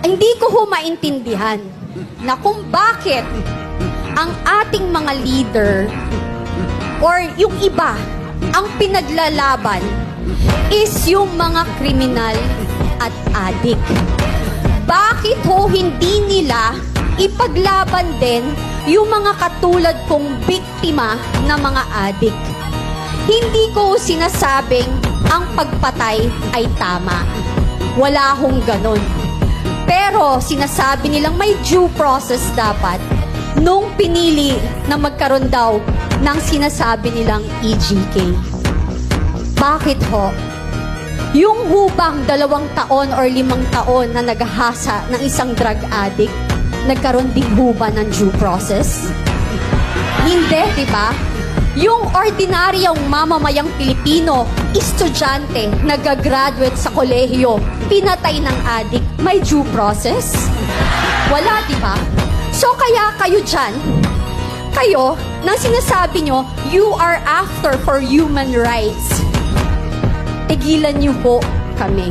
Hindi ko ho maintindihan na kung bakit ang ating mga leader or yung iba, ang pinaglalaban is yung mga kriminal at adik. Bakit ho hindi nila ipaglaban din yung mga katulad kong biktima na mga adik? Hindi ko sinasabing ang pagpatay ay tama. Wala hong ganon. Pero sinasabi nilang may due process dapat nung pinili na magkaroon daw ng sinasabi nilang EJK. Bakit ho? Yung hubang 2 taon or 5 taon na naghahasa ng isang drug addict, nagkaroon din huba ng due process? Hindi, di ba? Yung ordinaryong mamamayang Pilipino, estudyante, nagagraduate sa kolehiyo, pinatay ng adik, may due process? Wala, di ba? So kaya kayo dyan, kayo, nang sinasabi nyo, you are after for human rights, tigilan nyo po kami.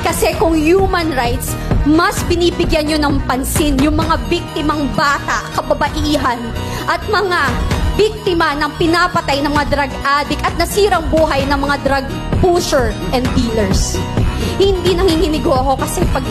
Kasi kung human rights, mas binibigyan nyo ng pansin yung mga biktimang bata, kababaihan, at mga biktima ng pinapatay ng mga drug addict at nasirang buhay ng mga drug pusher and dealers. Hindi nanginginig ako kasi pag